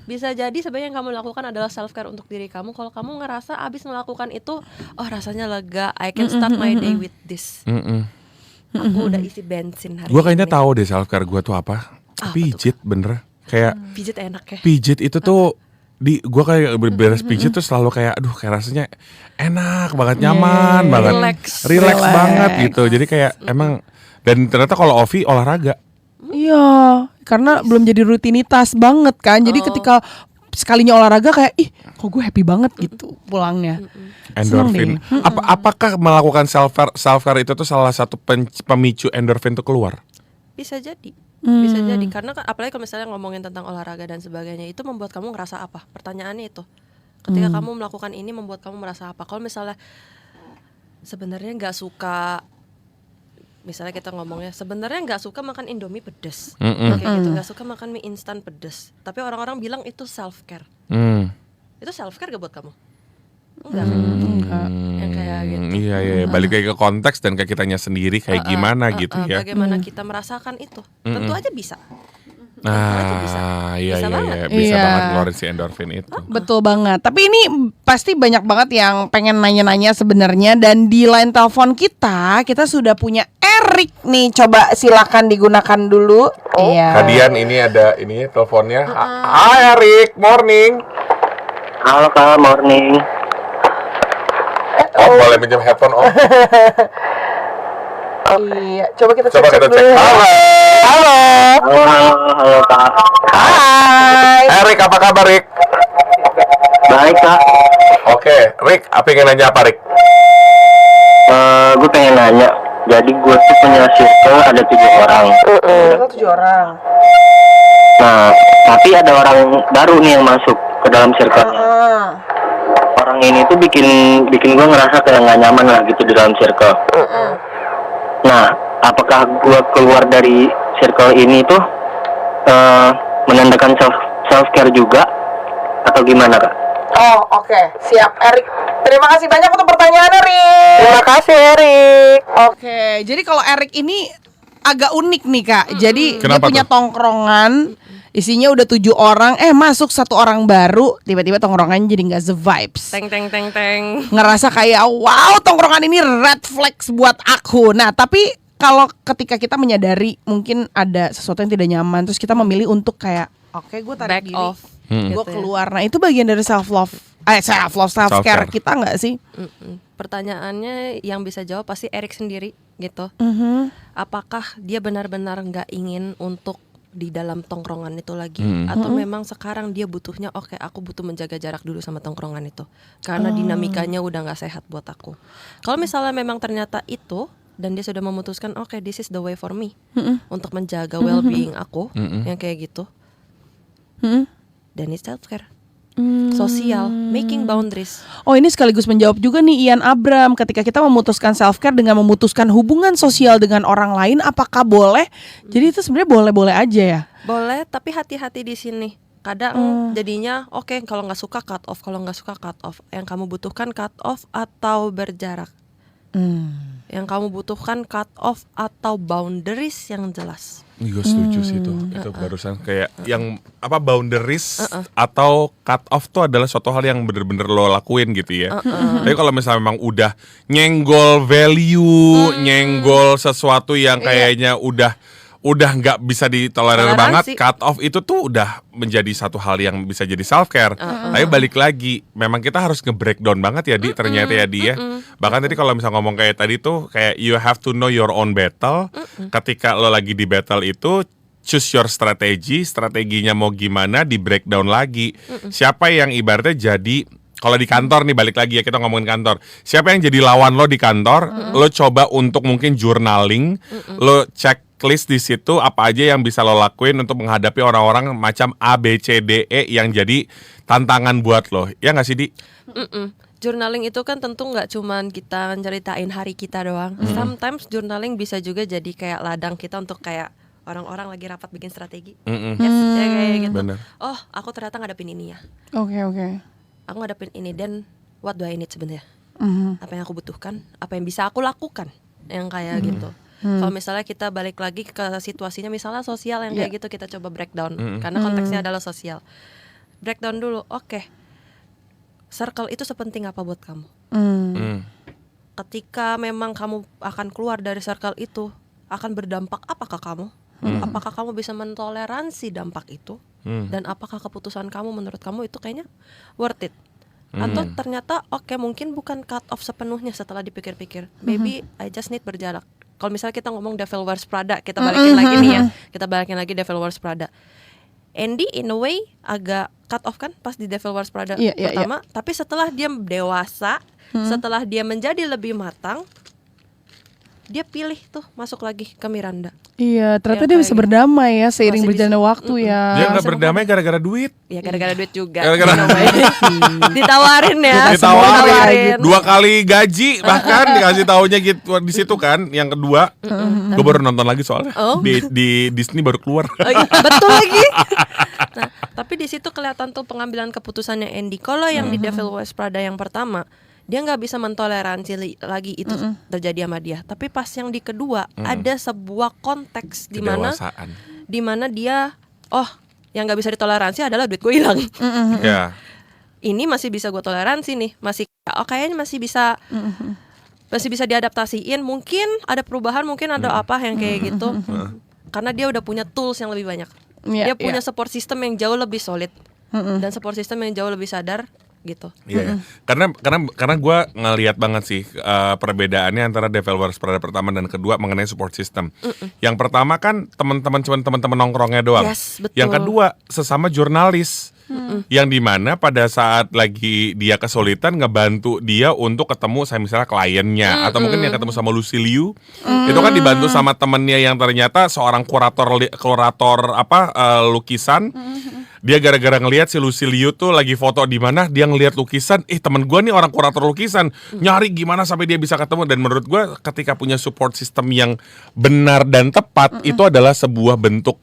bisa jadi sebenarnya yang kamu lakukan adalah self care untuk diri kamu. Kalau kamu ngerasa abis melakukan itu, oh rasanya lega, I can start my day with this. Aku udah isi bensin hari Gue kayaknya ini. tahu deh self care gue tuh apa. Pijit bener. Kayak Pijit enak ya. pijit itu tuh gue kayak beres pijit tuh selalu kayak aduh kayak rasanya enak banget, nyaman banget, relax banget gitu. Jadi kayak emang, dan ternyata kalau Ovi olahraga. Iya, karena belum jadi rutinitas banget kan. Jadi ketika sekalinya olahraga kayak ih, kok gue happy banget gitu pulangnya. Endorfin. Seneng Apakah melakukan self care itu tuh salah satu pemicu endorfin tuh keluar? Bisa jadi. Bisa jadi karena kan apalagi kalau misalnya ngomongin tentang olahraga dan sebagainya, itu membuat kamu ngerasa apa? Pertanyaannya itu. Ketika kamu melakukan ini membuat kamu merasa apa? Kalau misalnya sebenarnya nggak suka, misalnya kita ngomongnya sebenarnya nggak suka makan Indomie pedes, kayak gitu, nggak suka makan mie instan pedes, tapi orang-orang bilang itu self care. Itu self care gak buat kamu? Enggak kan? Yang kayak gitu. Iya, balik lagi ke konteks dan ke kitanya sendiri kayak gimana gitu ya. Bagaimana kita merasakan itu? Tentu aja bisa. Iya, Bisa banget. bisa Iya. banget ngeluarin si endorfin itu. Betul banget. Tapi ini pasti banyak banget yang pengen nanya-nanya sebenarnya. Dan di line telepon kita sudah punya Erik nih. Coba silakan digunakan dulu. Iya. Kadian ini ada ini teleponnya. Hai Erik, morning. Halo Kak, morning. Oh, boleh pinjam headphone Om? Iya. Coba kita Coba kita cek. dulu. Halo. Halo Kak. Hai. Erik, apa kabar Rik? Baik Kak. Oke, Rik, apa yang nanya apa Rik? Gue pengen nanya. Jadi gue tuh punya circle ada 7 orang. Kita 7 orang. Nah, tapi ada orang baru nih yang masuk ke dalam circle. Orang ini tuh bikin gue ngerasa kayak nggak nyaman lah gitu di dalam circle. Nah, apakah gue keluar dari circle ini tuh menandakan self care juga atau gimana Kak? Oh, oke. Siap, Erik. Terima kasih banyak untuk pertanyaannya, Erik. Terima kasih, Erik. Oke, jadi kalau Erik ini agak unik nih, Kak. Jadi dia Kenapa punya tuh? tongkrongan, isinya udah 7 orang, masuk 1 orang baru, tiba-tiba tongkrongannya jadi nggak the-vibes. Teng teng teng teng. Ngerasa kayak, wow, tongkrongan ini red flags buat aku. Nah, tapi kalau ketika kita menyadari mungkin ada sesuatu yang tidak nyaman, terus kita memilih untuk kayak, oke, gue tarik Back diri. off. Gue Gitu ya. keluar. Nah itu bagian dari self care Self-care. kita nggak sih? Pertanyaannya yang bisa jawab pasti Erik sendiri gitu. Apakah dia benar-benar nggak ingin untuk di dalam tongkrongan itu lagi, atau memang sekarang dia butuhnya oke, aku butuh menjaga jarak dulu sama tongkrongan itu karena dinamikanya udah nggak sehat buat aku. Kalau misalnya memang ternyata itu dan dia sudah memutuskan oke, this is the way for me untuk menjaga well-being aku yang kayak gitu, dan it's self care. Sosial, making boundaries. Oh ini sekaligus menjawab juga nih Ian Abram. Ketika kita memutuskan self care dengan memutuskan hubungan sosial dengan orang lain, apakah boleh? Jadi itu sebenarnya boleh-boleh aja ya. Boleh, tapi hati-hati di sini. Kadang jadinya oke, kalau nggak suka cut off, kalau nggak suka cut off. Yang kamu butuhkan cut off atau berjarak. Yang kamu butuhkan cut off atau boundaries yang jelas. Gue setuju sih itu barusan kayak yang apa boundaries atau cut off tuh adalah suatu hal yang bener-bener lo lakuin gitu ya. Tapi kalau misalnya memang udah nyenggol value, nyenggol sesuatu yang kayaknya udah udah nggak bisa ditolerir Toleransi. banget, cut off itu tuh udah menjadi satu hal yang bisa jadi self care. Tapi balik lagi, memang kita harus nge-breakdown banget ya Di, ternyata ya Di ya. Bahkan tadi kalau misal ngomong kayak tadi tuh kayak you have to know your own battle. Ketika lo lagi di battle itu, choose your strategy, strateginya mau gimana, di breakdown lagi. Siapa yang ibaratnya jadi, kalau di kantor nih balik lagi ya kita ngomongin kantor. Siapa yang jadi lawan lo di kantor? Lo coba untuk mungkin journaling, lo checklist di situ apa aja yang bisa lo lakuin untuk menghadapi orang-orang macam A, B, C, D, E yang jadi tantangan buat lo. Ya nggak sih Di? Journaling itu kan tentu nggak cuman kita ceritain hari kita doang. Sometimes journaling bisa juga jadi kayak ladang kita untuk kayak orang-orang lagi rapat bikin strategi. Yes, ya kayak gitu. Bener. Oh, aku ternyata ngadepin ini ya. Oke. Aku ngadepin ini dan what do I need sebenarnya? Apa yang aku butuhkan? Apa yang bisa aku lakukan? Yang kayak gitu. Kalau misalnya kita balik lagi ke situasinya misalnya sosial yang kayak gitu, kita coba breakdown karena konteksnya adalah sosial. Breakdown dulu. Oke. Circle itu sepenting apa buat kamu? Ketika memang kamu akan keluar dari circle itu, akan berdampak apa ke kamu? Apakah kamu bisa mentoleransi dampak itu? Dan apakah keputusan kamu menurut kamu itu kayaknya worth it? Atau ternyata mungkin bukan cut off sepenuhnya setelah dipikir-pikir. Maybe I just need berjarak. Kalau misalnya kita ngomong Devil Wears Prada, kita balikin lagi nih ya. Kita balikin lagi Devil Wears Prada. Andy in a way agak cut off kan pas di Devil Wears Prada pertama. Tapi setelah dia dewasa, setelah dia menjadi lebih matang, dia pilih tuh masuk lagi ke Miranda. Iya, ternyata Ya, dia bisa kayak berdamai ya seiring Masih berjalannya waktu ya. Dia nggak berdamai gara-gara duit. Ya gara-gara duit juga. Gara-gara Ditawarin ya. Ditawarin 2 kali gaji bahkan dikasih taunya gitu di situ kan. Yang kedua, gue baru nonton lagi soalnya di Disney baru keluar. Oh, iya, betul lagi. Nah, tapi di situ kelihatan tuh pengambilan keputusannya Andy. Kalau yang di Devil Wears Prada yang pertama, dia nggak bisa mentoleransi lagi itu terjadi sama dia. Tapi pas yang di kedua ada sebuah konteks di mana dia yang nggak bisa ditoleransi adalah duit gue hilang. Ya. Ini masih bisa gue toleransi nih, masih kayaknya masih bisa diadaptasiin. Mungkin ada perubahan, mungkin ada apa yang kayak gitu. Karena dia udah punya tools yang lebih banyak. Dia punya support system yang jauh lebih solid dan support system yang jauh lebih sadar gitu. Iya. Karena gue ngelihat banget sih perbedaannya antara Devil Wears Prada pertama dan kedua mengenai support system. Yang pertama kan teman-teman nongkrongnya doang. Yes, betul. Yang kedua sesama jurnalis. Yang dimana pada saat lagi dia kesulitan ngebantu dia untuk ketemu saya misalnya kliennya atau mungkin yang ketemu sama Lucy Liu itu kan dibantu sama temennya yang ternyata seorang kurator lukisan. Dia gara-gara ngelihat si Lucy Liu tuh lagi foto di mana dia ngelihat lukisan, temen gue nih orang kurator lukisan, nyari gimana sampai dia bisa ketemu. Dan menurut gue ketika punya support system yang benar dan tepat itu adalah sebuah bentuk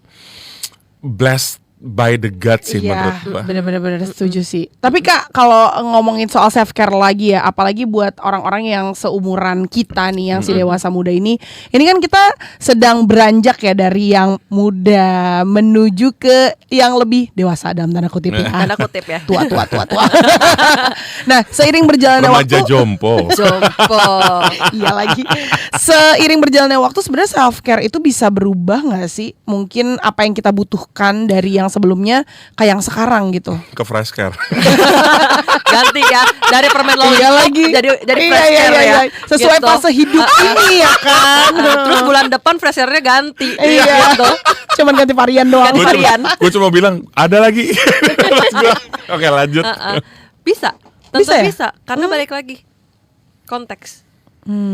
blessed by the God sih menurut gue. Bener-bener setuju sih. Tapi Kak, kalau ngomongin soal self care lagi ya, apalagi buat orang-orang yang seumuran kita nih, yang si dewasa muda ini kan kita sedang beranjak ya dari yang muda menuju ke yang lebih dewasa dalam tanda kutip ya. Tanda kutip ya. Tua. Nah, seiring berjalannya Remaja waktu, jompo. iya lagi. Seiring berjalannya waktu sebenarnya self care itu bisa berubah nggak sih? Mungkin apa yang kita butuhkan dari yang sebelumnya ke yang sekarang gitu. Ke fresh care. Ganti ya dari permen lollipop Iya lagi. jadi Iya, fresh care ya. Sesuai Gitu. fase hidup ini ya kan. Terus bulan depan fresh care-nya ganti. Iya. Gitu. Cuman ganti varian doang. Gue cuma bilang ada lagi. Oke lanjut. Bisa. Tentu Bisa ya? bisa. Karena balik lagi konteks.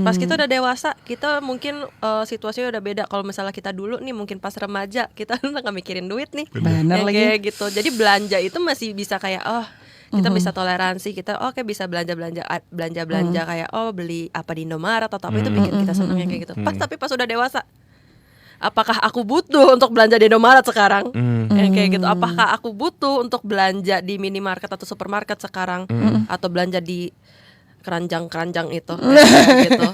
Pas kita udah dewasa, kita mungkin situasinya udah beda. Kalau misalnya kita dulu nih, mungkin pas remaja kita nggak mikirin duit nih. Bener lagi. Kayak gitu. Jadi belanja itu masih bisa kayak kita bisa toleransi, kita bisa belanja kayak beli apa di Indomaret atau apa itu bikin kita seneng kayak gitu. Tapi pas udah dewasa, apakah aku butuh untuk belanja di Indomaret sekarang? Kayak gitu. Apakah aku butuh untuk belanja di minimarket atau supermarket sekarang atau belanja di keranjang itu gitu.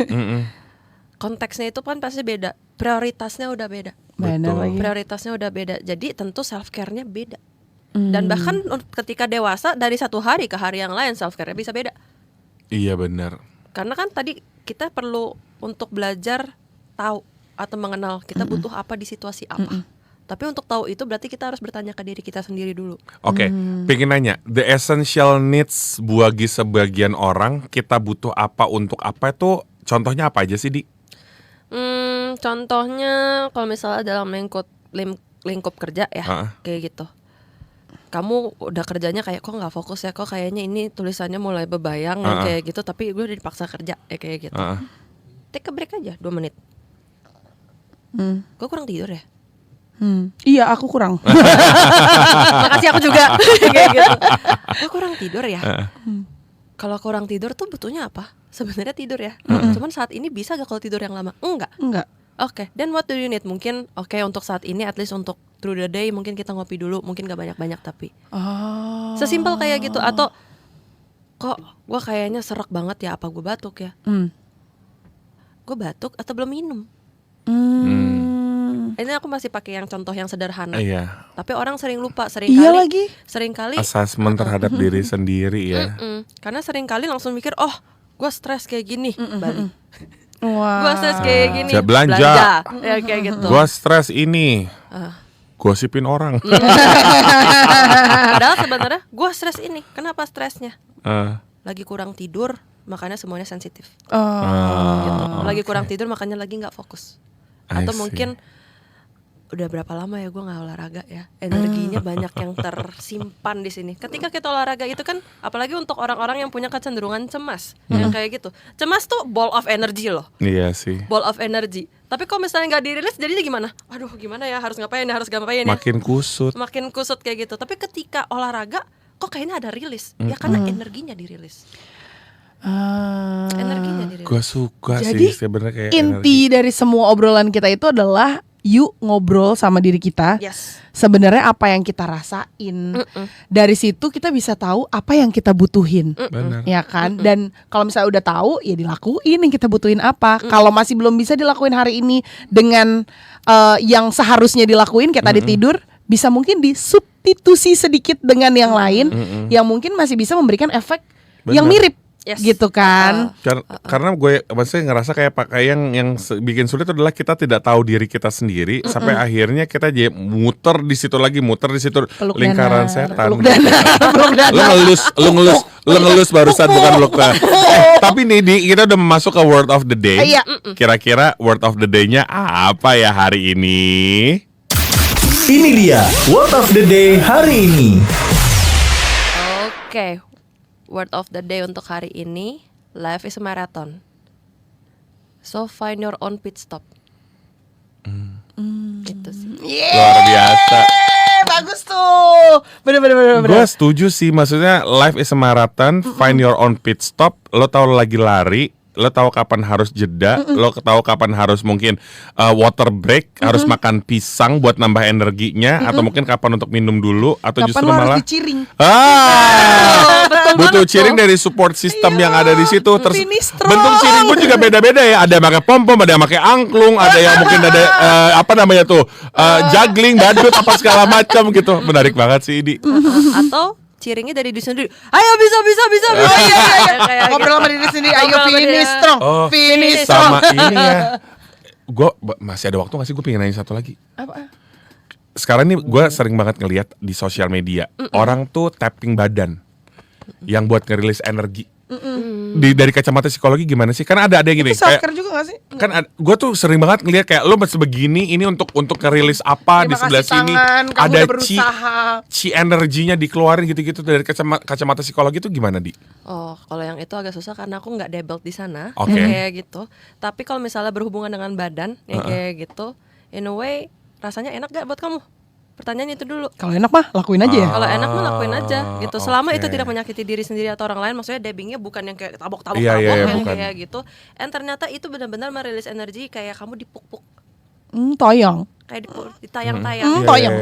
Konteksnya itu kan pasti beda, prioritasnya udah beda. Benar lagi. Prioritasnya udah beda. Jadi tentu self care-nya beda. Dan bahkan ketika dewasa dari satu hari ke hari yang lain self care-nya bisa beda. Iya benar. Karena kan tadi kita perlu untuk belajar tahu atau mengenal kita butuh apa di situasi apa. Tapi untuk tahu itu berarti kita harus bertanya ke diri kita sendiri dulu. Oke, pengen nanya, the essential needs bagi sebagian orang, kita butuh apa untuk apa itu contohnya apa aja sih, Di? Contohnya kalau misalnya dalam lingkup kerja ya, kayak gitu. Kamu udah kerjanya kayak kok nggak fokus ya, kok kayaknya ini tulisannya mulai bebayang kayak gitu, tapi gue udah dipaksa kerja kayak gitu. Take a break aja 2 menit. Gue kurang tidur ya. Iya, aku kurang. Makasih aku juga kayak gitu. Gue kurang tidur ya. Kalau kurang tidur tuh butuhnya apa? Sebenarnya tidur ya. Cuman saat ini bisa gak kalau tidur yang lama? Enggak. Oke, then what do you need? Mungkin untuk saat ini at least untuk through the day mungkin kita ngopi dulu, mungkin gak banyak-banyak tapi sesimpel kayak gitu. Atau kok gue kayaknya serak banget ya, apa gue batuk ya? Gue batuk atau belum minum? Ini aku masih pakai yang contoh yang sederhana. Iya. Tapi orang sering lupa, lagi. seringkali Assessment terhadap diri sendiri ya. karena seringkali langsung mikir, oh, gue stres kayak gini, balik. Wah. Gue stres kayak gini, Belanja. ya kayak gitu. Gua stres ini, gosipin orang. Padahal sebenarnya gue stres ini. Kenapa stresnya? Lagi kurang tidur, makanya semuanya sensitif. Gitu. Lagi kurang tidur, makanya lagi nggak fokus. Atau I see. mungkin udah berapa lama ya gue nggak olahraga ya, energinya banyak yang tersimpan di sini. Ketika kita olahraga itu kan, apalagi untuk orang-orang yang punya kecenderungan cemas, yang kayak gitu. Cemas tuh ball of energy loh. Iya sih. Ball of energy. Tapi kalau misalnya nggak dirilis, jadinya gimana? Aduh, gimana ya? Harus ngapain ya? Makin kusut. Makin kusut kayak gitu. Tapi ketika olahraga, kok kayaknya ada rilis? Ya karena energinya dirilis. Energinya dirilis. Gue suka Jadi, sih sebenarnya kayak inti dari semua obrolan kita itu adalah yuk ngobrol sama diri kita. Yes. Sebenarnya apa yang kita rasain. Dari situ kita bisa tahu apa yang kita butuhin. Benar. Ya kan? Dan kalau misalnya udah tahu, ya dilakuin yang kita butuhin apa. Kalau masih belum bisa dilakuin hari ini dengan yang seharusnya dilakuin kayak tadi tidur, bisa mungkin disubstitusi sedikit dengan yang lain yang mungkin masih bisa memberikan efek yang mirip. Yes. Gitu kan? Karena gue maksudnya ngerasa kayak yang bikin sulit adalah kita tidak tahu diri kita sendiri sampai akhirnya kita jadi muter di situ Peluk lingkaran dana, setan. peluk dana, peluk dana. Lu ngelus barusan bukan peluk dana. Tapi nih Di, kita udah masuk ke word of the day. Iya. Kira-kira word of the day-nya apa ya hari ini? Ini dia Word of the Day hari ini. Oke. Word of the day untuk hari ini, life is a marathon. So find your own pit stop. Gitu sih. Luar biasa. Bagus tuh. Bener. Gue setuju sih, maksudnya life is a marathon, find your own pit stop. Lo tahu lagi lari, lo tahu kapan harus jeda, lo tahu kapan harus mungkin water break, harus makan pisang buat nambah energinya, atau mungkin kapan untuk minum dulu, atau Kapan justru lo harus malah diciring? butuh ciring dari support system yang ada di situ. Terus Finish strong. bentuk ciring pun juga beda-beda ya. Ada yang pakai pom-pom, ada yang pakai angklung, ada yang mungkin ada juggling, badut apa segala macam gitu. Menarik banget sih Di. Atau ciringnya dari diri sendiri. Ayo bisa. Kayak Ngobrol gitu. sama diri sendiri. Ayo Ngobrol sama finish dia. strong. Finish strong. Sama ini ya. Gue masih ada waktu gak sih, gue pengen nanya satu lagi. Apa? Sekarang nih gue sering banget ngelihat di sosial media orang tuh tapping badan yang buat ngerilis energi. Dari kacamata psikologi gimana sih? Karena ada yang gini Itu self care juga gak sih? kan gue tuh sering banget ngelihat kayak lo masih begini ini untuk ngerilis apa di Terima sebelah kasih sini tangan, kamu ada udah berusaha. ci energinya dikeluarin gitu-gitu dari kacamata psikologi itu gimana Di? Oh, kalau yang itu agak susah karena aku nggak debelt di sana, Oke. yang kayak gitu. Tapi kalau misalnya berhubungan dengan badan, yang kayak gitu, in a way rasanya enak gak buat kamu? Pertanyaannya itu dulu. Kalau enak mah lakuin aja ya. Kalau enak mah lakuin aja gitu. Selama oke. itu tidak menyakiti diri sendiri atau orang lain, maksudnya dabbingnya bukan yang kayak tabok-tabok Iya, yang bukan. kayak gitu. And ternyata itu benar-benar merilis energi kayak kamu dipuk-puk. Toyong. kayak ditayang-tayang. Toyang.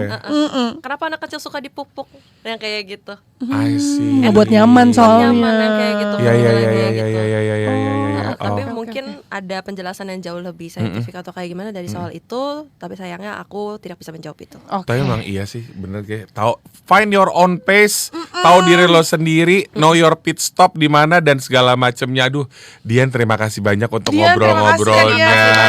Kenapa anak kecil suka dipupuk yang kayak gitu? I see. Buat nyaman soalnya. Nyaman yang kayak gitu. Iya iya modelan iya kayak iya gitu. iya iya iya iya. Tapi Oh. mungkin ada penjelasan yang jauh lebih saintifik atau kayak gimana dari soal itu, tapi sayangnya aku tidak bisa menjawab itu. Tapi emang iya sih, bener kayak tahu find your own pace, tahu diri lo sendiri, know your pit stop di mana dan segala macamnya. Aduh, Dian terima kasih banyak untuk Dian, terima kasih ya, ngobrol-ngobrolnya. Juga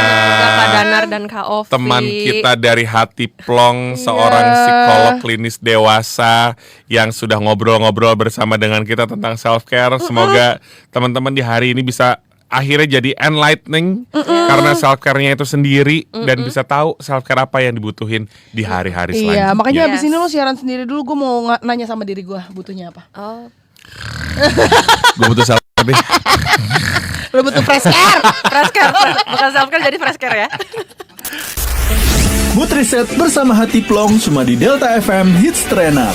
Kak Danar dan Kak Ovi. Teman kita dari Hati Plong, seorang psikolog klinis dewasa yang sudah ngobrol-ngobrol bersama dengan kita tentang self care. Semoga teman-teman di hari ini bisa akhirnya jadi enlightening karena self care-nya itu sendiri dan bisa tahu self care apa yang dibutuhin di hari-hari selanjutnya. Iya, makanya abis Yes. ini lo siaran sendiri dulu. Gue mau nanya sama diri gue butuhnya apa. Oh, Gue butuh self care deh. Lo butuh fresh care. fresh care, bukan self care jadi fresh care ya. Mood Reset bersama Hati Plong cuma di Delta FM Hits Trainer.